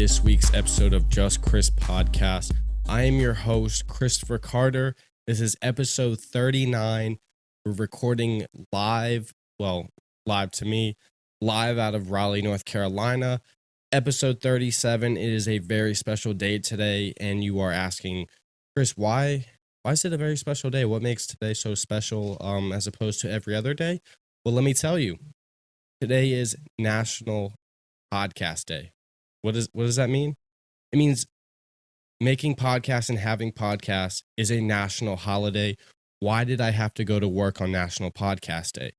this week's episode of Just Chris Podcast. I am your host, Christopher Carter. This is episode 39. We're recording live to me, live out of Raleigh, North Carolina. Episode 37. It is a very special day today, and you are asking, Chris, why is it a very special day? What makes today so special as opposed to every other day? Well, let me tell you. Today is National Podcast Day. What does that mean? It means making podcasts and having podcasts is a national holiday. Why did I have to go to work on National Podcast Day?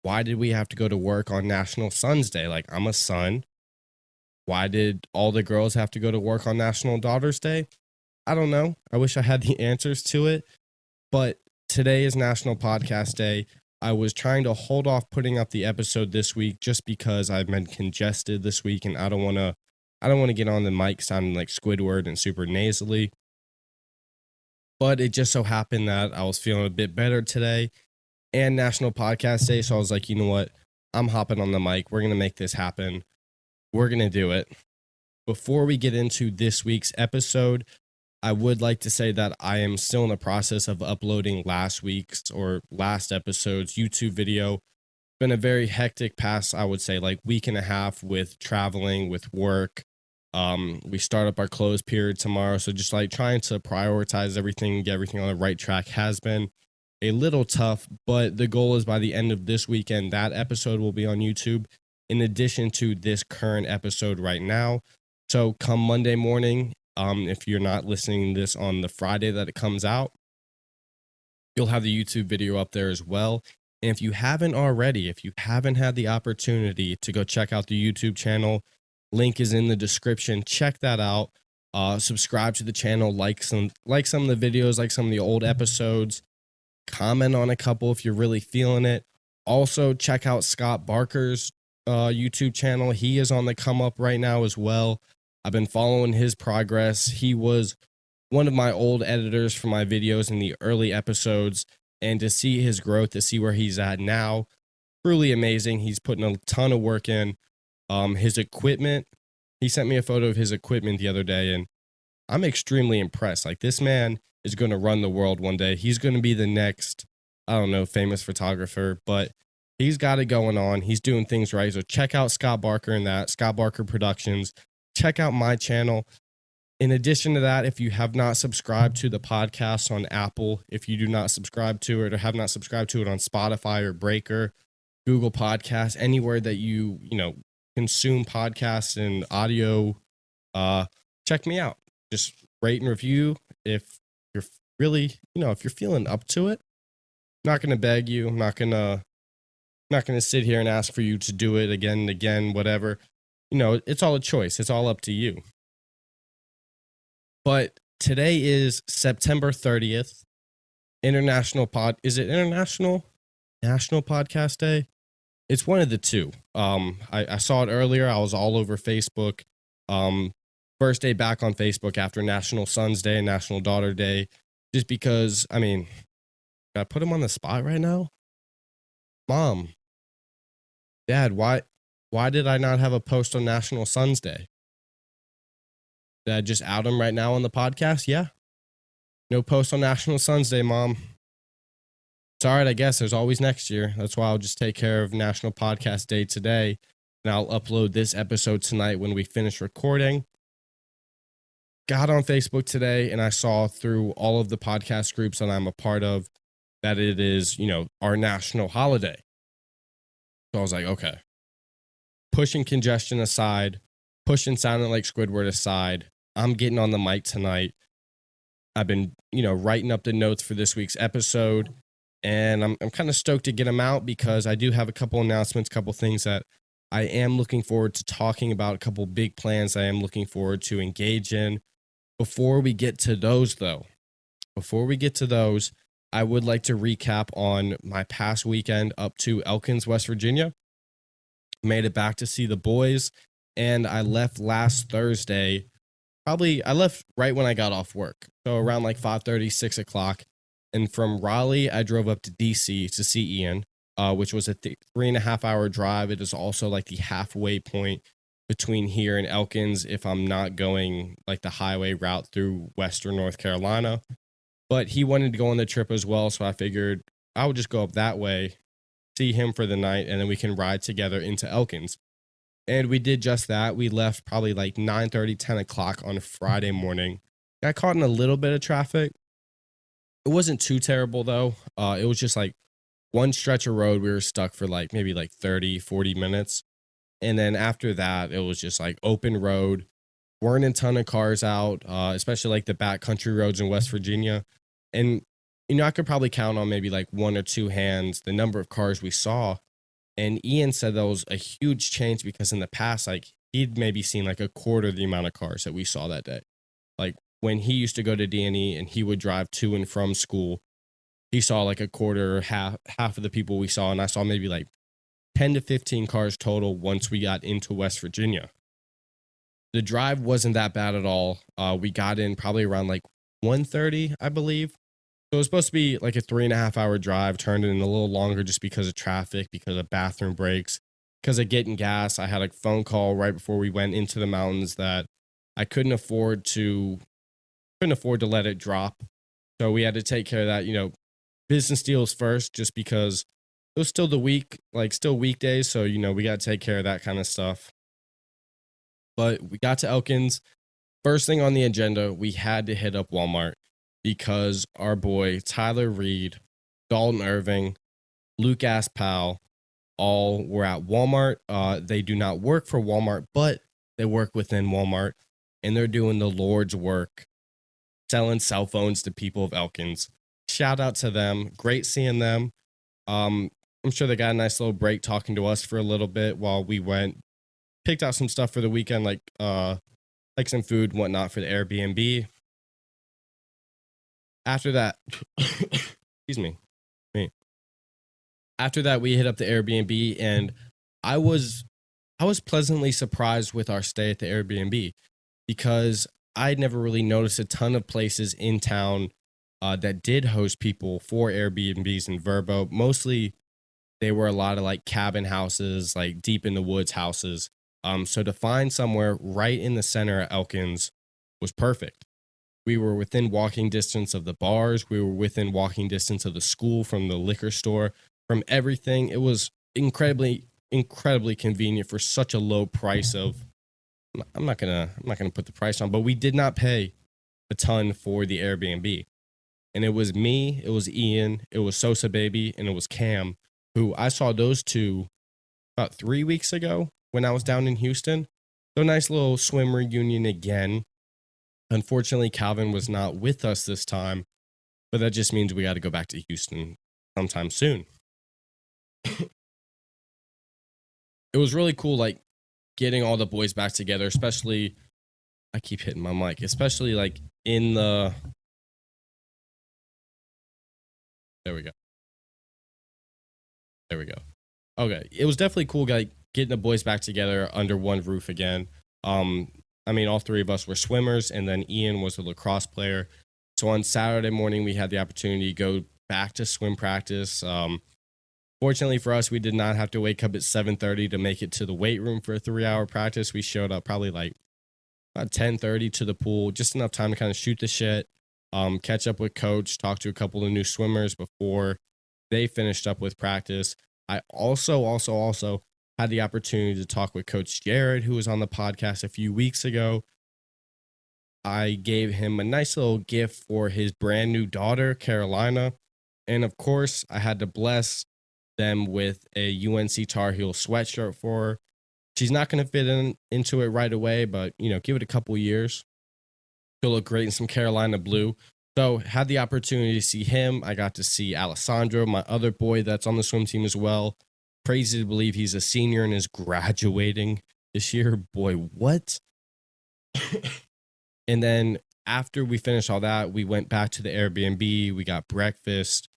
Why did we have to go to work on National Sons Day? Like, I'm a son. Why did all the girls have to go to work on National Daughters Day? I don't know. I wish I had the answers to it. But today is National Podcast Day. I was trying to hold off putting up the episode this week just because I've been congested this week and I don't want to get on the mic sounding like Squidward and super nasally. But it just so happened that I was feeling a bit better today and National Podcast Day. So I was like, you know what? I'm hopping on the mic. We're going to make this happen. We're going to do it. Before we get into this week's episode, I would like to say that I am still in the process of uploading last episode's YouTube video. It's been a very hectic past, I would say, like week and a half with traveling, with work. We start up our close period tomorrow. So just like trying to prioritize everything, get everything on the right track has been a little tough, but the goal is by the end of this weekend, that episode will be on YouTube in addition to this current episode right now. So come Monday morning, if you're not listening to this on the Friday that it comes out, you'll have the YouTube video up there as well. And if you haven't already, if you haven't had the opportunity to go check out the YouTube channel, link is in the description. Check that out. Subscribe to the channel, like some of the videos, like some of the old episodes. Comment on a couple if you're really feeling it. Also, check out Scott Barker's YouTube channel. He is on the come up right now as well. I've been following his progress. He was one of my old editors for my videos in the early episodes, and to see his growth, to see where he's at now, truly amazing. He's putting a ton of work in. His equipment, he sent me a photo of his equipment the other day, and I'm extremely impressed. Like, this man is going to run the world one day. He's going to be the next, I don't know, famous photographer, but he's got it going on. He's doing things right. So check out Scott Barker and that, Scott Barker Productions. Check out my channel. In addition to that, if you have not subscribed to the podcast on Apple, if you do not subscribe to it or have not subscribed to it on Spotify or Breaker, Google Podcasts, anywhere that you consume podcasts and audio, check me out. Just rate and review if you're really, if you're feeling up to it. I'm not going to beg you. I'm not going to sit here and ask for you to do it again and again, whatever. It's all a choice. It's all up to you. But today is September 30th, National Podcast Day? It's one of the two. I saw it earlier. I was all over Facebook. First day back on Facebook after National Sons Day and National Daughter Day, just because, can I put him on the spot right now? Mom, Dad, why did I not have a post on National Sons Day? Did I just out him right now on the podcast? Yeah. No post on National Sons Day, Mom. It's all right, I guess. There's always next year. That's why I'll just take care of National Podcast Day today. And I'll upload this episode tonight when we finish recording. Got on Facebook today and I saw through all of the podcast groups that I'm a part of that it is, our national holiday. So I was like, okay. Pushing congestion aside, pushing sounding like Squidward aside, I'm getting on the mic tonight. I've been, writing up the notes for this week's episode, and I'm kind of stoked to get them out because I do have a couple announcements, a couple things that I am looking forward to talking about, a couple big plans I am looking forward to engage in. Before we get to those, I would like to recap on my past weekend up to Elkins, West Virginia. Made it back to see the boys, and I left last Thursday. I left right when I got off work, so around like 5:30, 6 o'clock. And from Raleigh, I drove up to DC to see Ian, which was a 3.5 hour drive. It is also like the halfway point between here and Elkins if I'm not going like the highway route through Western North Carolina. But he wanted to go on the trip as well, so I figured I would just go up that way, see him for the night, and then we can ride together into Elkins. And we did just that. We left probably like 9:30, 10 o'clock on a Friday morning. Got caught in a little bit of traffic. It wasn't too terrible though. It was just like one stretch of road we were stuck for like maybe like 30, 40 minutes. And then after that, it was just like open road. Weren't a ton of cars out, especially like the backcountry roads in West Virginia. And, I could probably count on maybe like one or two hands the number of cars we saw. And Ian said that was a huge change because in the past, like he'd maybe seen like a quarter the amount of cars that we saw that day. Like when he used to go to D&E and he would drive to and from school, he saw like a quarter or half of the people we saw. And I saw maybe like 10 to 15 cars total once we got into West Virginia. The drive wasn't that bad at all. We got in probably around like 1:30, I believe. So it was supposed to be like a 3.5 hour drive, turned in a little longer just because of traffic, because of bathroom breaks, because of getting gas. I had a phone call right before we went into the mountains that I couldn't afford to let it drop. So we had to take care of that, business deals first, just because it was still the week, like still weekdays. So, we got to take care of that kind of stuff. But we got to Elkins. First thing on the agenda, we had to hit up Walmart because our boy Tyler Reed, Dalton Irving, Luke Aspal, all were at Walmart. They do not work for Walmart, but they work within Walmart, and they're doing the Lord's work, selling cell phones to people of Elkins. Shout out to them. Great seeing them. I'm sure they got a nice little break talking to us for a little bit while we went, picked out some stuff for the weekend, like some food and whatnot for the Airbnb. After that, excuse me. After that, we hit up the Airbnb, and I was pleasantly surprised with our stay at the Airbnb because I'd never really noticed a ton of places in town that did host people for Airbnbs in Verbo. Mostly, they were a lot of like cabin houses, like deep in the woods houses. So to find somewhere right in the center of Elkins was perfect. We were within walking distance of the bars. We were within walking distance of the school, from the liquor store, from everything. It was incredibly, incredibly convenient for such a low price of. I'm not gonna put the price on, but we did not pay a ton for the Airbnb. And it was me, it was Ian, it was Sosa Baby, and it was Cam, who I saw those two about 3 weeks ago when I was down in Houston. So nice little swim reunion again. Unfortunately, Calvin was not with us this time, but that just means we got to go back to Houston sometime soon. It was really cool, like getting all the boys back together, especially, I keep hitting my mic, especially like in the, there we go. Okay. It was definitely cool, like getting the boys back together under one roof again. All three of us were swimmers, and then Ian was a lacrosse player. So on Saturday morning, we had the opportunity to go back to swim practice. Fortunately for us, we did not have to wake up at 7:30 to make it to the weight room for a 3-hour practice. We showed up probably like about 10:30 to the pool, just enough time to kind of shoot the shit, catch up with coach, talk to a couple of new swimmers before they finished up with practice. I also had the opportunity to talk with Coach Jared, who was on the podcast a few weeks ago. I gave him a nice little gift for his brand new daughter, Carolina. And of course, I had to bless them with a UNC Tar Heel sweatshirt for her. She's not going to fit into it right away, but, give it a couple years. She'll look great in some Carolina blue. So had the opportunity to see him. I got to see Alessandro, my other boy that's on the swim team as well. Crazy to believe he's a senior and is graduating this year. Boy, what? And then after we finished all that, we went back to the Airbnb. We got breakfast,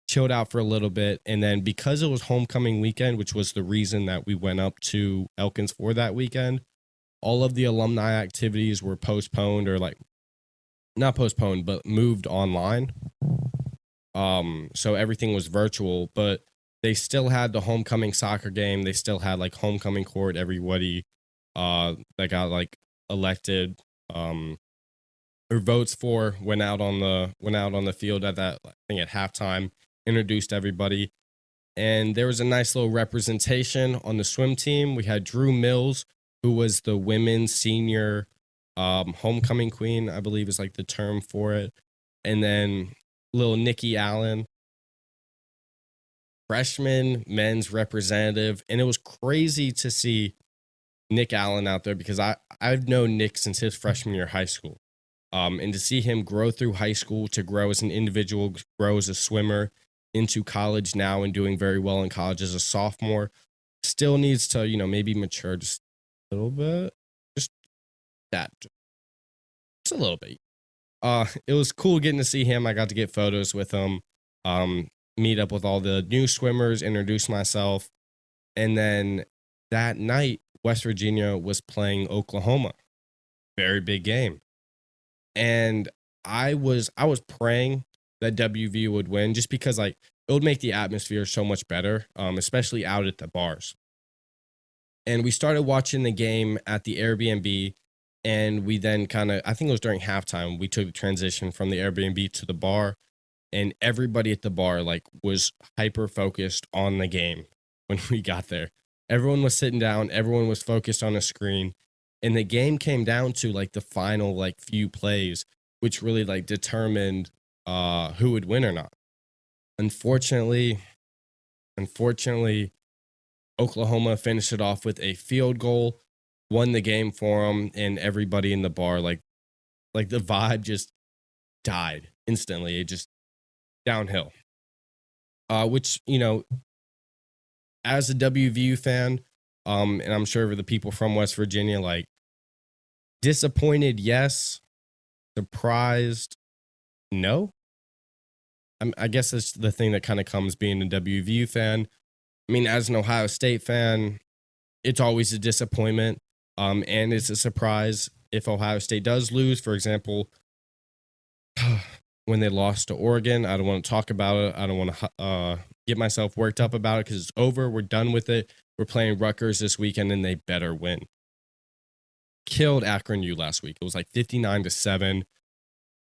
chilled out for a little bit. And then because it was homecoming weekend, which was the reason that we went up to Elkins for that weekend, all of the alumni activities were postponed, or like not postponed, but moved online. So everything was virtual, but they still had the homecoming soccer game. They still had like homecoming court. Everybody that got like elected, or votes for, went out on the field at that, I think at halftime, introduced everybody. And there was a nice little representation on the swim team. We had Drew Mills, who was the women's senior homecoming queen, I believe is like the term for it. And then little Nikki Allen, freshman men's representative. And it was crazy to see Nick Allen out there because I've known Nick since his freshman year of high school. And to see him grow through high school, to grow as an individual, grow as a swimmer, into college now and doing very well in college as a sophomore, still needs to, maybe mature just a little bit. Just that, just a little bit. It was cool getting to see him. I got to get photos with him, meet up with all the new swimmers, introduce myself. And then that night, West Virginia was playing Oklahoma. Very big game. And I was praying that WVU would win just because like it would make the atmosphere so much better, especially out at the bars. And we started watching the game at the Airbnb, and we then kind of, I think it was during halftime, we took the transition from the Airbnb to the bar, and everybody at the bar like was hyper focused on the game when we got there. Everyone was sitting down, everyone was focused on a screen, and the game came down to like the final like few plays, which really like determined who would win or not. Unfortunately, unfortunately, Oklahoma finished it off with a field goal, won the game for them, and everybody in the bar like the vibe just died instantly. It just downhill. Which as a WVU fan, and I'm sure for the people from West Virginia, like disappointed, yes. Surprised, no. I guess that's the thing that kind of comes being a WVU fan. I mean, as an Ohio State fan, it's always a disappointment, and it's a surprise if Ohio State does lose. For example, when they lost to Oregon, I don't want to talk about it. I don't want to get myself worked up about it because it's over. We're done with it. We're playing Rutgers this weekend, and they better win. Killed Akron U last week. It was like 59-7.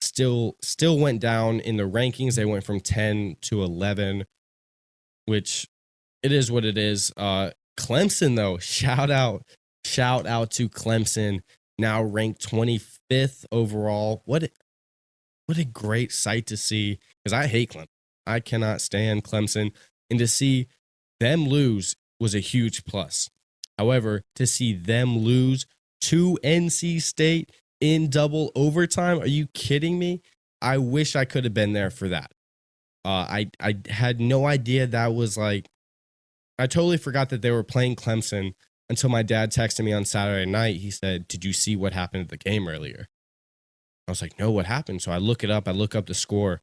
Still went down in the rankings. They went from 10 to 11, which it is what it is. Clemson though, shout out to Clemson, now ranked 25th overall. What a great sight to see, because I hate Clemson. I cannot stand Clemson, and to see them lose was a huge plus. However, to see them lose to NC State in double overtime, are you kidding me? I wish I could have been there for that. I had no idea that was like, I totally forgot that they were playing Clemson until my dad texted me on Saturday night. He said, "Did you see what happened at the game earlier?" I was like, "No, what happened?" So I look it up. I look up the score,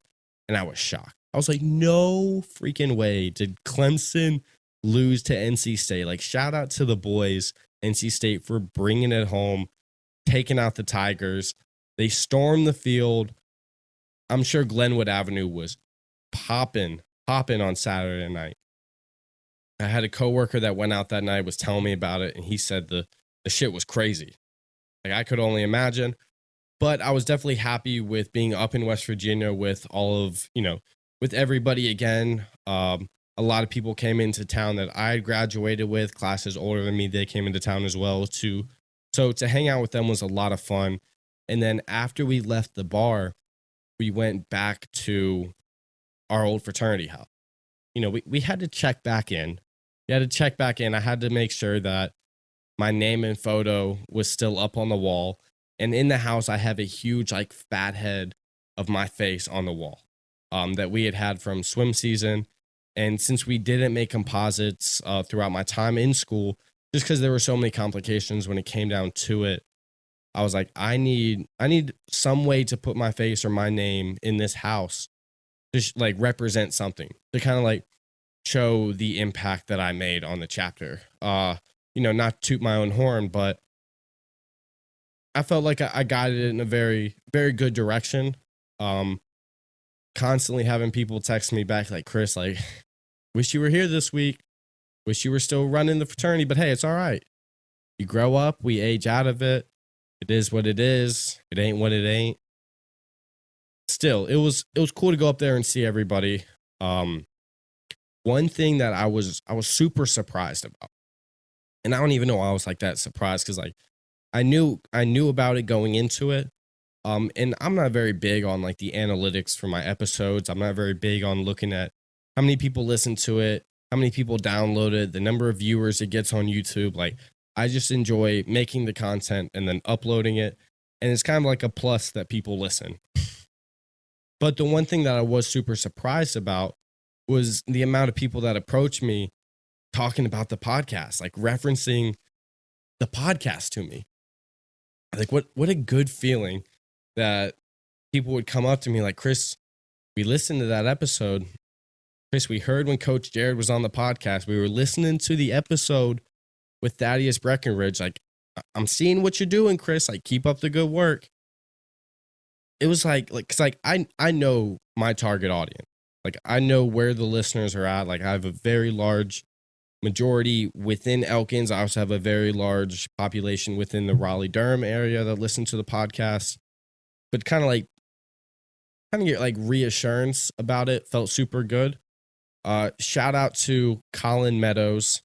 and I was shocked. I was like, "No freaking way did Clemson lose to NC State." Like, shout out to the boys, NC State, for bringing it home, taking out the Tigers. They stormed the field. I'm sure Glenwood Avenue was popping on Saturday night. I had a coworker that went out that night, was telling me about it, and he said the shit was crazy. Like, I could only imagine. But I was definitely happy with being up in West Virginia with all of, with everybody again. A lot of people came into town that I graduated with, classes older than me. They came into town as well too. So to hang out with them was a lot of fun. And then after we left the bar, we went back to our old fraternity house. We had to check back in. I had to make sure that my name and photo was still up on the wall. And in the house, I have a huge, like, fat head of my face on the wall that we had from swim season. And since we didn't make composites throughout my time in school, just because there were so many complications when it came down to it, I was like, I need some way to put my face or my name in this house to like represent something, to kind of like show the impact that I made on the chapter. Not toot my own horn, but I felt like I guided it in a very, very good direction. Constantly having people text me back like, "Chris, like, wish you were here this week. Wish you were still running the fraternity, but hey, it's all right." You grow up, we age out of it. It is what it is. It ain't what it ain't. Still, it was cool to go up there and see everybody. Um, One thing that I was super surprised about, and I don't even know why I was like that surprised because like I knew about it going into it. And I'm not very big on like the analytics for my episodes. I'm not very big on looking at how many people listen to it, how many people download it, the number of viewers it gets on YouTube. Like I just enjoy making the content and then uploading it. And it's kind of like a plus that people listen. But the one thing that I was super surprised about was the amount of people that approached me talking about the podcast, like referencing the podcast to me. Like what a good feeling that people would come up to me like, Chris, we listened to that episode. Chris, we heard when Coach Jared was on the podcast. We were listening to the episode with Thaddeus Breckenridge. Like, I'm seeing what you're doing, Chris. Like, keep up the good work. It was cause like I know my target audience. Like, I know where the listeners are at. Like, I have a very large majority within Elkins. I also have a very large population within the Raleigh Durham area that listen to the podcast. But kind of get like reassurance about it. Felt super good. Shout out to Colin Meadows,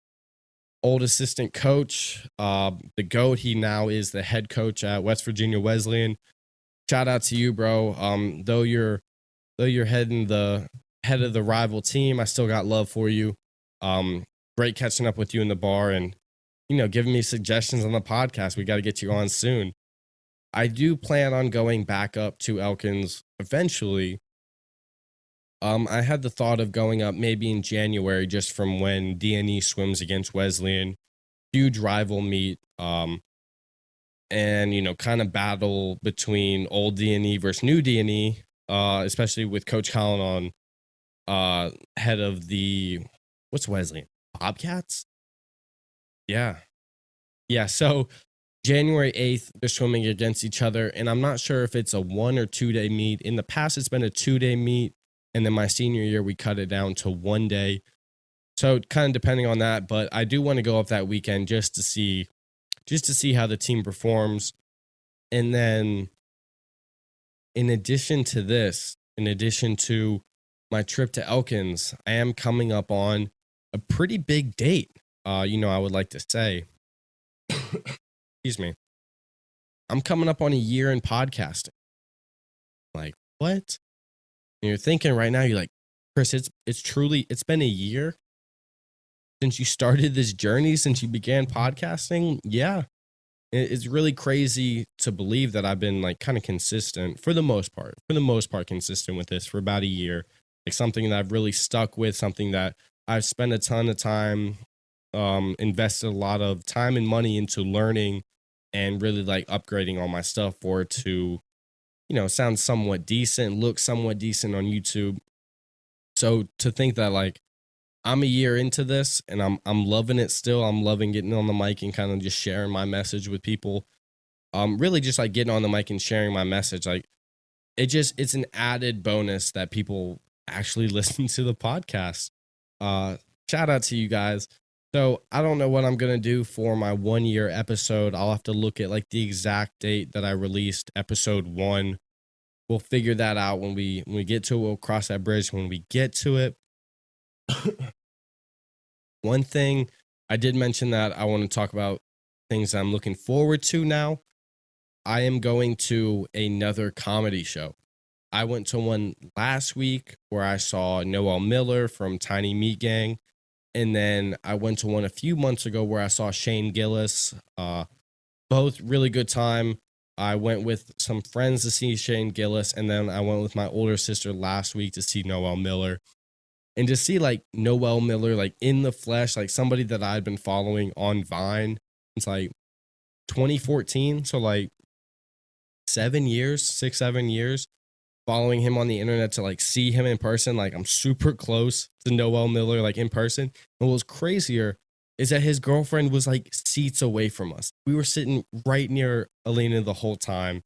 old assistant coach, the GOAT. He now is the head coach at West Virginia Wesleyan. Shout out to you, bro. Though you're head of the rival team, I still got love for you. Great catching up with you in the bar and giving me suggestions on the podcast. We got to get you on soon. I do plan on going back up to Elkins eventually. I had the thought of going up maybe in January, just from when DNE swims against Wesleyan. Huge rival meet. And kind of battle between old DNE versus new DNE, especially with Coach Collin on head of the what's Wesleyan? Bobcats? Yeah. Yeah. So January 8th, they're swimming against each other, and I'm not sure if it's a 1 or 2 day meet. In the past, it's been a 2-day meet, and then my senior year, we cut it down to 1 day. So kind of depending on that, but I do want to go up that weekend just to see how the team performs. And then in addition to my trip to Elkins, I am coming up on a pretty big date. I would like to say, excuse me, I'm coming up on a year in podcasting. Like, what? And you're thinking right now, you're like, Chris, it's been a year since you started this journey, since you began podcasting. Yeah. It's really crazy to believe that I've been like kind of consistent for the most part consistent with this for about a year. Like something that I've really stuck with, something that I've spent a ton of time, invested a lot of time and money into learning and really like upgrading all my stuff for it to, sound somewhat decent, look somewhat decent on YouTube. So to think that like I'm a year into this and I'm loving it still. I'm loving getting on the mic and kind of just sharing my message with people. Really just like getting on the mic and sharing my message. Like it's an added bonus that people actually listen to the podcast. Shout out to you guys. So I don't know what I'm going to do for my 1 year episode. I'll have to look at like the exact date that I released episode 1. We'll figure that out when we get to it. We'll cross that bridge when we get to it. One thing I did mention that I want to talk about things I'm looking forward to now. I am going to another comedy show. I went to one last week where I saw Noel Miller from Tiny Meat Gang. And then I went to one a few months ago where I saw Shane Gillis. Both really good time. I went with some friends to see Shane Gillis. And then I went with my older sister last week to see Noel Miller. And to see like Noel Miller, like in the flesh, like somebody that I'd been following on Vine, it's like 2014. So like 7 years, 7 years following him on the internet to like see him in person. Like I'm super close to Noel Miller, like in person. And what was crazier is that his girlfriend was like seats away from us. We were sitting right near Alina the whole time.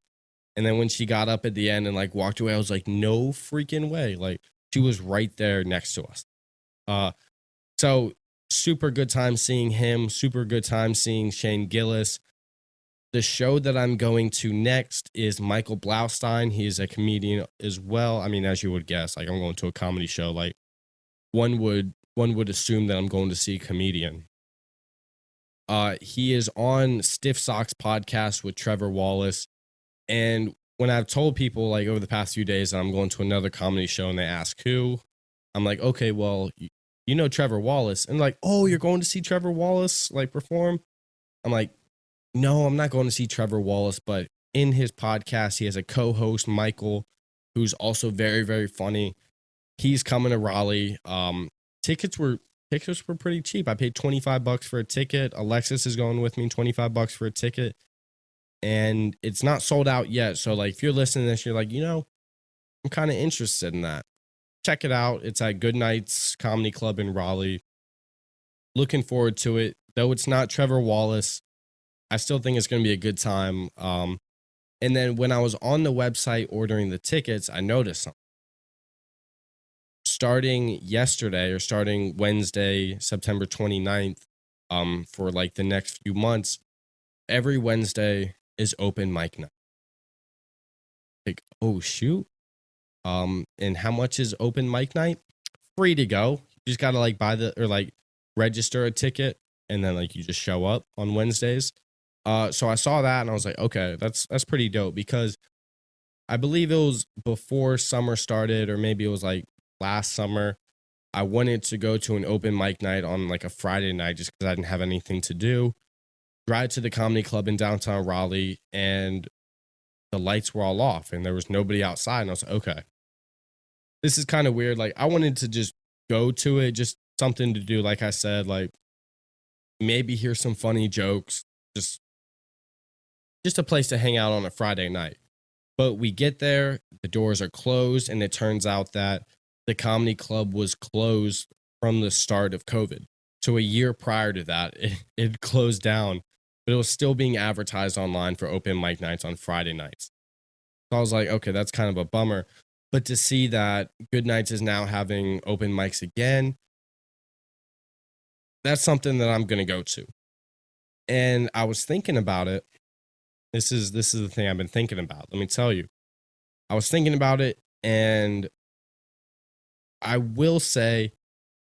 And then when she got up at the end and like walked away, I was like, no freaking way. Like, she was right there next to us. So super good time seeing him, super good time seeing Shane Gillis. The show that I'm going to next is Michael Blaustein. He is a comedian as well. I mean, as you would guess, like I'm going to a comedy show. Like one would assume that I'm going to see a comedian. He is on Stiff Socks podcast with Trevor Wallace. And when I've told people like over the past few days that I'm going to another comedy show and they ask who, I'm like, okay, well, you know Trevor Wallace. And like, oh, you're going to see Trevor Wallace like perform? I'm like, no, I'm not going to see Trevor Wallace, but in his podcast, he has a co-host, Michael, who's also very, very funny. He's coming to Raleigh. Tickets were pretty cheap. I paid $25 for a ticket. Alexis is going with me, $25 for a ticket. And it's not sold out yet. So like if you're listening to this, you're like, I'm kind of interested in that. Check it out. It's at Goodnight's Comedy Club in Raleigh. Looking forward to it. Though it's not Trevor Wallace, I still think it's going to be a good time. And then when I was on the website ordering the tickets, I noticed something. Starting yesterday or starting Wednesday, September 29th, for like the next few months, every Wednesday is open mic night. Like, oh shoot. And how much is open mic night? Free to go. You just gotta like buy or like register a ticket and then like you just show up on Wednesdays. So I saw that and I was like, okay, that's pretty dope, because I believe it was before summer started, or maybe it was like last summer. I wanted to go to an open mic night on like a Friday night just because I didn't have anything to do. Drive to the comedy club in downtown Raleigh, and the lights were all off and there was nobody outside. And I was like, okay, this is kind of weird. Like I wanted to just go to it, just something to do. Like I said, like maybe hear some funny jokes, just a place to hang out on a Friday night. But we get there, the doors are closed, and it turns out that the comedy club was closed from the start of COVID. So a year prior to that, it closed down, but it was still being advertised online for open mic nights on Friday nights. So I was like, okay, that's kind of a bummer. But to see that Goodnight is now having open mics again, that's something that I'm going to go to. And I was thinking about it. This is the thing I've been thinking about. Let me tell you. I was thinking about it, and I will say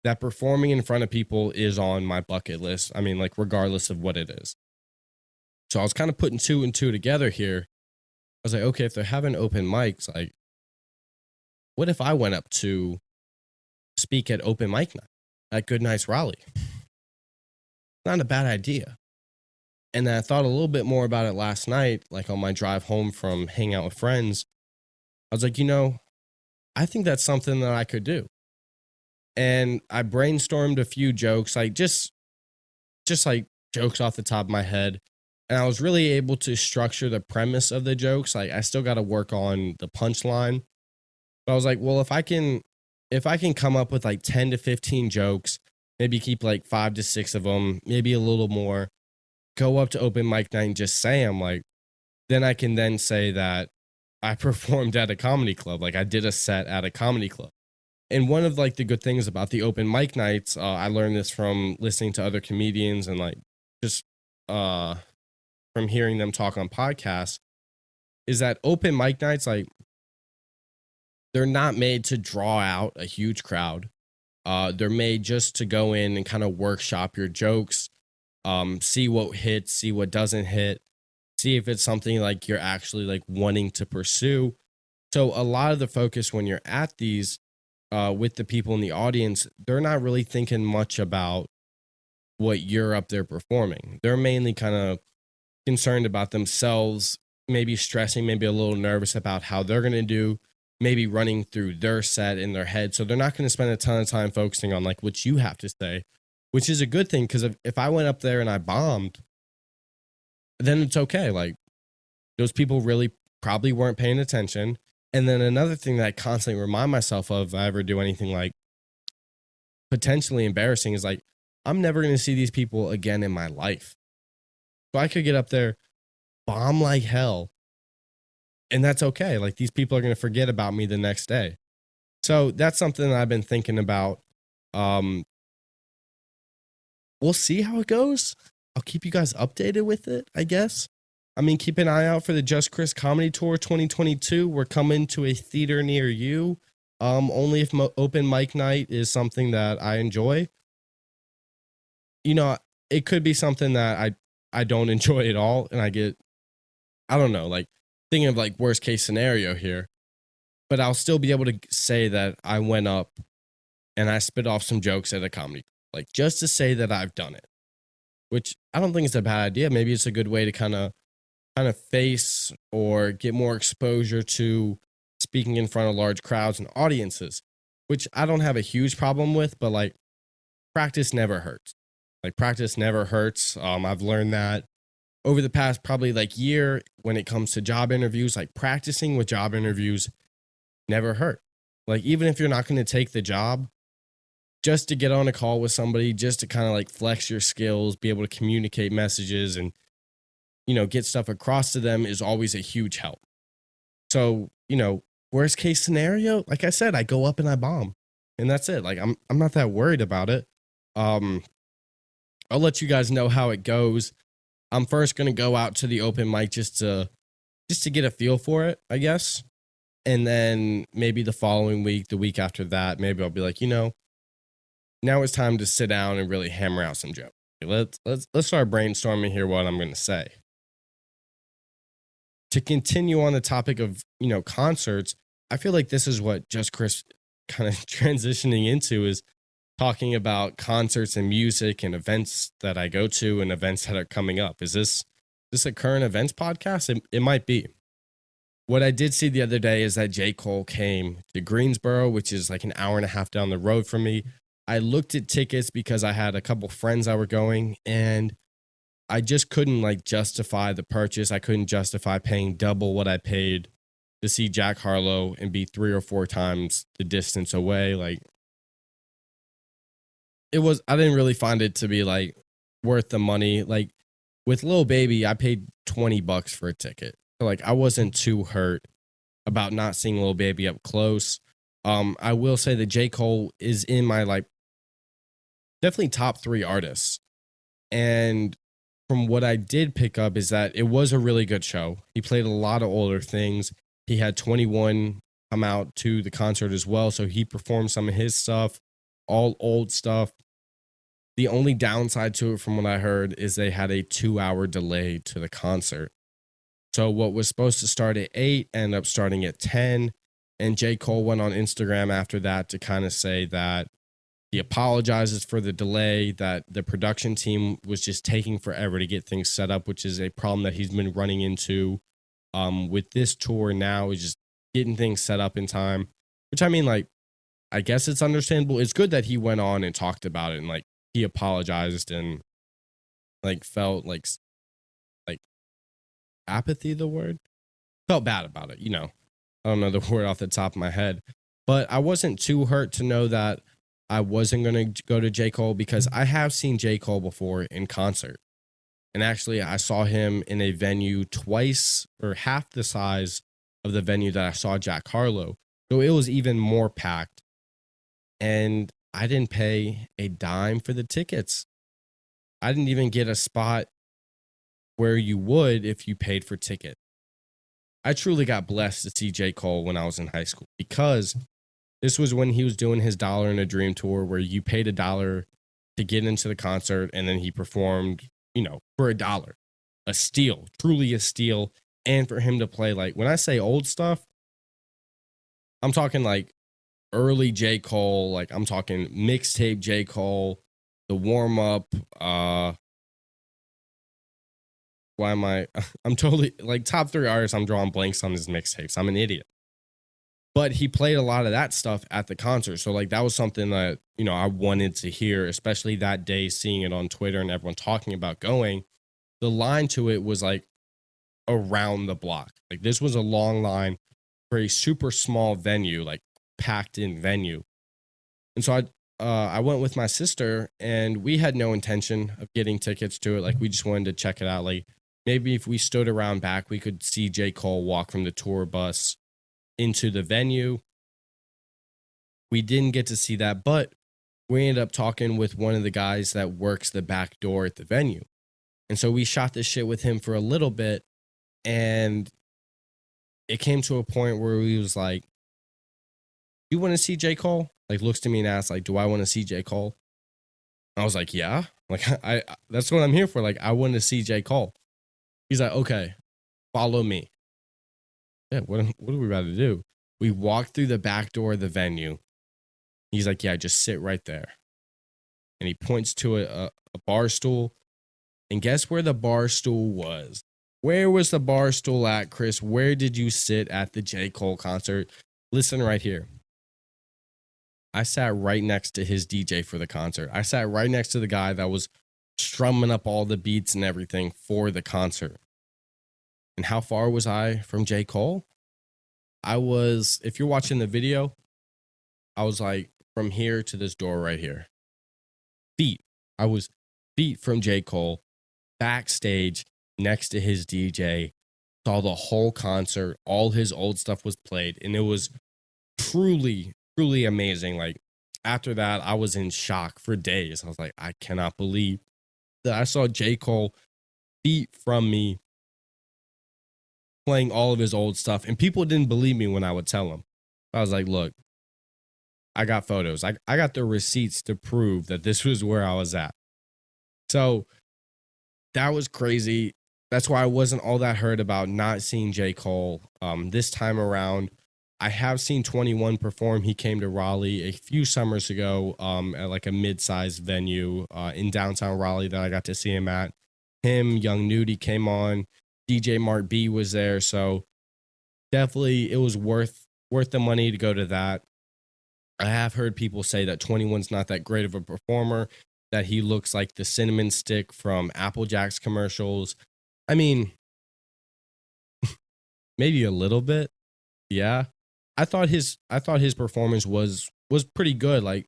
that performing in front of people is on my bucket list. I mean, like, regardless of what it is. So I was kind of putting two and two together here. I was like, okay, if they're having open mics, like, what if I went up to speak at open mic night at Goodnight's Raleigh? Not a bad idea. And then I thought a little bit more about it last night, like on my drive home from hanging out with friends. I was like, I think that's something that I could do. And I brainstormed a few jokes, like just like jokes off the top of my head. And I was really able to structure the premise of the jokes. Like I still got to work on the punchline. But I was like, well, if I can come up with like 10 to 15 jokes, maybe keep like 5 to 6 of them, maybe a little more, go up to open mic night and just say them, like, then I can then say that I performed at a comedy club. Like I did a set at a comedy club. And one of like the good things about the open mic nights, I learned this from listening to other comedians and like just from hearing them talk on podcasts, is that open mic nights, like, they're not made to draw out a huge crowd. They're made just to go in and kind of workshop your jokes, see what hits, see what doesn't hit, see if it's something like you're actually like wanting to pursue. So a lot of the focus when you're at these with the people in the audience, they're not really thinking much about what you're up there performing. They're mainly kind of concerned about themselves, maybe stressing, maybe a little nervous about how they're going to do, maybe running through their set in their head. So they're not going to spend a ton of time focusing on like what you have to say, which is a good thing, because if I went up there and I bombed, then it's okay. Like those people really probably weren't paying attention. And then another thing that I constantly remind myself of if I ever do anything like potentially embarrassing is like, I'm never going to see these people again in my life. So I could get up there, bomb like hell, and that's okay. Like these people are going to forget about me the next day. So that's something that I've been thinking about. we'll see how it goes. I'll keep you guys updated with it, I guess. I mean, keep an eye out for the Just Chris Comedy Tour 2022. We're coming to a theater near you. Only if open mic night is something that I enjoy. You know, it could be something that I don't enjoy at all, and I don't know, like thinking of like worst case scenario here, but I'll still be able to say that I went up and I spit off some jokes at a comedy, like just to say that I've done it, which I don't think is a bad idea. Maybe it's a good way to kind of face or get more exposure to speaking in front of large crowds and audiences, which I don't have a huge problem with, but like practice never hurts. Like practice never hurts. I've learned that over the past probably like year when it comes to job interviews, like practicing with job interviews never hurt. Like even if you're not going to take the job, just to get on a call with somebody, just to kind of like flex your skills, be able to communicate messages and, get stuff across to them is always a huge help. So, worst case scenario, like I said, I go up and I bomb and that's it. Like I'm not that worried about it. I'll let you guys know how it goes. I'm first going to go out to the open mic just to get a feel for it, I guess. And then maybe the following week, the week after that, maybe I'll be like, now it's time to sit down and really hammer out some jokes. Let's start brainstorming here what I'm going to say. To continue on the topic of, concerts, I feel like this is what Just Chris kind of transitioning into is talking about concerts and music and events that I go to and events that are coming up. Is this a current events podcast? It might be. What I did see the other day is that J. Cole came to Greensboro, which is like an hour and a half down the road from me. I looked at tickets because I had a couple friends that were going and I just couldn't like justify the purchase. I couldn't justify paying double what I paid to see Jack Harlow and be 3 or 4 times the distance away. Like I didn't really find it to be like worth the money. Like with Lil Baby, I paid $20 for a ticket. So like I wasn't too hurt about not seeing Lil Baby up close. I will say that J. Cole is in my like definitely top 3 artists. And from what I did pick up is that it was a really good show. He played a lot of older things. He had 21 come out to the concert as well. So he performed some of his stuff, all old stuff. The only downside to it from what I heard is they had a 2-hour delay to the concert. So what was supposed to start at 8 ended up starting at 10. And J. Cole went on Instagram after that to kind of say that he apologizes for the delay, that the production team was just taking forever to get things set up, which is a problem that he's been running into with this tour now, is just getting things set up in time, which I mean, like, I guess it's understandable. It's good that he went on and talked about it and like he apologized and like felt like apathy, the word, felt bad about it. I don't know the word off the top of my head, but I wasn't too hurt to know that I wasn't going to go to J. Cole because I have seen J. Cole before in concert. And actually, I saw him in a venue twice or half the size of the venue that I saw Jack Harlow. So it was even more packed. And I didn't pay a dime for the tickets. I didn't even get a spot where you would if you paid for ticket. I truly got blessed to see J. Cole when I was in high school because this was when he was doing his $1 in a Dream tour where you paid $1 to get into the concert and then he performed, for $1. A steal, truly a steal. And for him to play, like, when I say old stuff, I'm talking like early J. Cole, like I'm talking mixtape J. Cole, the warm up, I'm totally like top 3 artists. I'm drawing blanks on his mixtapes. I'm an idiot. But he played a lot of that stuff at the concert. So like that was something that, I wanted to hear, especially that day, seeing it on Twitter and everyone talking about going. The line to it was like around the block. Like this was a long line for a super small venue, like packed in venue. And so I went with my sister and we had no intention of getting tickets to it. Like we just wanted to check it out. Like maybe if we stood around back, we could see J. Cole walk from the tour bus into the venue. We didn't get to see that, but we ended up talking with one of the guys that works the back door at the venue. And so we shot this shit with him for a little bit. And it came to a point where he was like, "You want to see J. Cole?" Like, looks to me and asks, like, "Do I want to see J. Cole?" I was like, "Yeah." Like, I that's what I'm here for. Like, I want to see J. Cole. He's like, "Okay, follow me." Yeah, what are we about to do? We walked through the back door of the venue. He's like, "Yeah, just sit right there." And he points to a bar stool. And guess where the bar stool was? Where was the bar stool at, Chris? Where did you sit at the J. Cole concert? Listen right here. I sat right next to his DJ for the concert. I sat right next to the guy that was strumming up all the beats and everything for the concert. And how far was I from J. Cole? I was, if you're watching the video, I was like from here to this door right here. Feet. I was feet from J. Cole, backstage next to his DJ, saw the whole concert. All his old stuff was played, and it was truly, truly amazing. Like, after that, I was in shock for days. I was like, I cannot believe that I saw J. Cole feet from me playing all of his old stuff. And people didn't believe me when I would tell them. I was like, look, I got photos. I got the receipts to prove that this was where I was at. So that was crazy. That's why I wasn't all that hurt about not seeing J. Cole this time around. I have seen 21 perform. He came to Raleigh a few summers ago at like a mid-sized venue in downtown Raleigh that I got to see him at. Him, Young Nudie came on. DJ Mark B was there. So definitely it was worth the money to go to that. I have heard people say that 21's not that great of a performer, that he looks like the cinnamon stick from Apple Jacks commercials. I mean, maybe a little bit. Yeah. I thought his performance was pretty good. Like,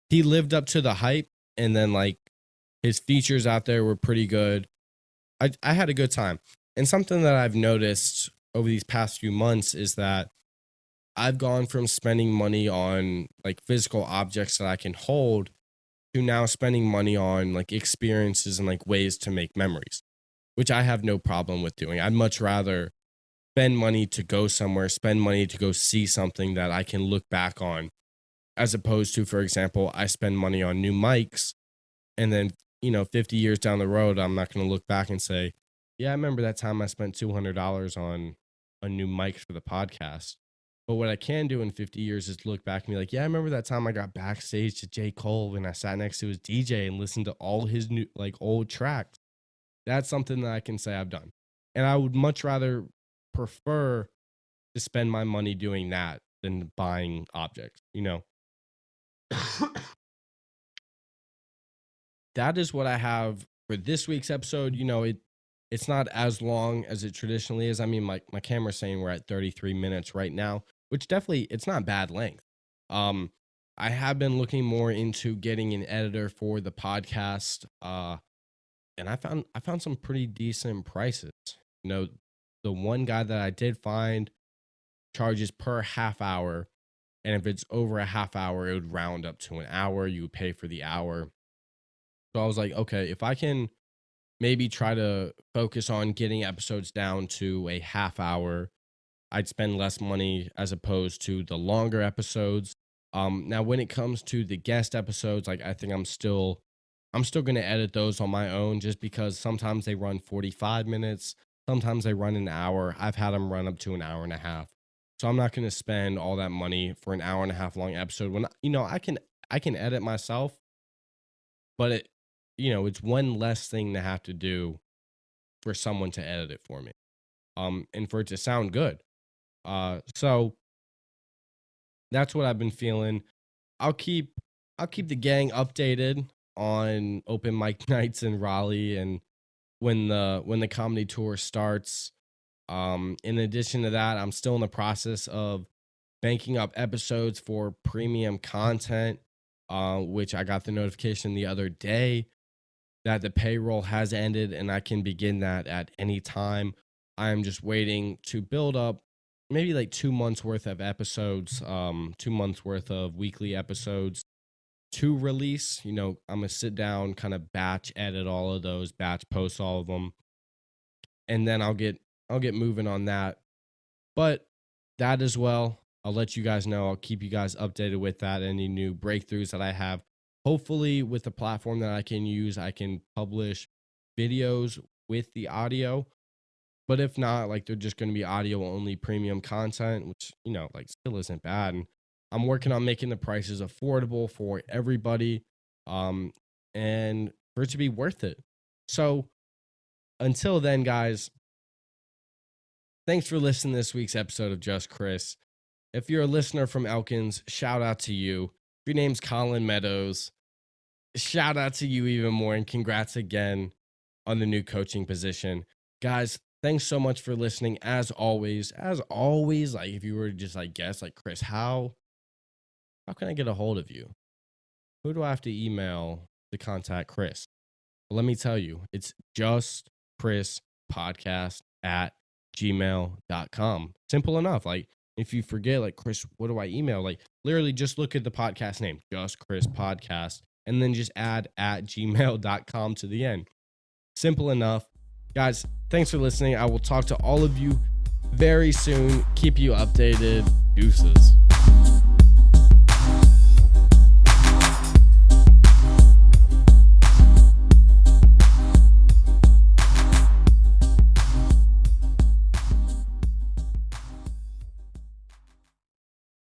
he lived up to the hype, and then like his features out there were pretty good. I had a good time. And something that I've noticed over these past few months is that I've gone from spending money on like physical objects that I can hold to now spending money on like experiences and like ways to make memories, which I have no problem with doing. I'd much rather spend money to go somewhere, spend money to go see something that I can look back on, as opposed to, for example, I spend money on new mics, and then, 50 years down the road, I'm not going to look back and say, yeah, I remember that time I spent $200 on a new mic for the podcast. But what I can do in 50 years is look back and be like, yeah, I remember that time I got backstage to J. Cole and I sat next to his DJ and listened to all his new, like, old tracks. That's something that I can say I've done. And I would much rather prefer to spend my money doing that than buying objects, That is what I have for this week's episode. It's not as long as it traditionally is. I mean, my camera's saying we're at 33 minutes right now, which definitely, it's not bad length. I have been looking more into getting an editor for the podcast, and I found some pretty decent prices. The one guy that I did find charges per half hour, and if it's over a half hour, it would round up to an hour. You would pay for the hour. So I was like, okay, if I can maybe try to focus on getting episodes down to a half hour, I'd spend less money as opposed to the longer episodes. Now when it comes to the guest episodes, like, I think I'm still going to edit those on my own, just because sometimes they run 45 minutes, sometimes they run an hour. I've had them run up to an hour and a half. So I'm not going to spend all that money for an hour and a half long episode when I can edit myself, but it's one less thing to have to do for someone to edit it for me. And for it to sound good. So that's what I've been feeling. I'll keep the gang updated on open mic nights in Raleigh and when the comedy tour starts. In addition to that, I'm still in the process of banking up episodes for premium content, which I got the notification the other day that the payroll has ended and I can begin that at any time. I am just waiting to build up maybe like 2 months worth of episodes, 2 months worth of weekly episodes. to release. You know, I'm gonna sit down, kind of batch edit all of those, batch post all of them, and then I'll get moving on that. But that as well, I'll let you guys know. I'll keep you guys updated with that. Any new breakthroughs that I have. Hopefully, with the platform that I can use, I can publish videos with the audio. But if not, like they're just going to be audio only premium content, which, you know, like still isn't bad. And I'm working on making the prices affordable for everybody, um, and for it to be worth it. So until then, guys, thanks for listening to this week's episode of Just Chris. If you're a listener from Elkins, shout out to you. If your name's Colin Meadows, shout out to you even more, and congrats again on the new coaching position. Guys, thanks so much for listening. As always, like if you were to just like guess, like, Chris, how can I get a hold of you? Who do I have to email to contact Chris? Well, let me tell you, it's just Chris podcast at gmail.com. Simple enough. Like, if you forget, like, Chris, what do I email? Like, literally just look at the podcast name, Just Chris Podcast, and then just add at gmail.com to the end. Simple enough. Guys, thanks for listening. I will talk to all of you very soon. Keep you updated. Deuces.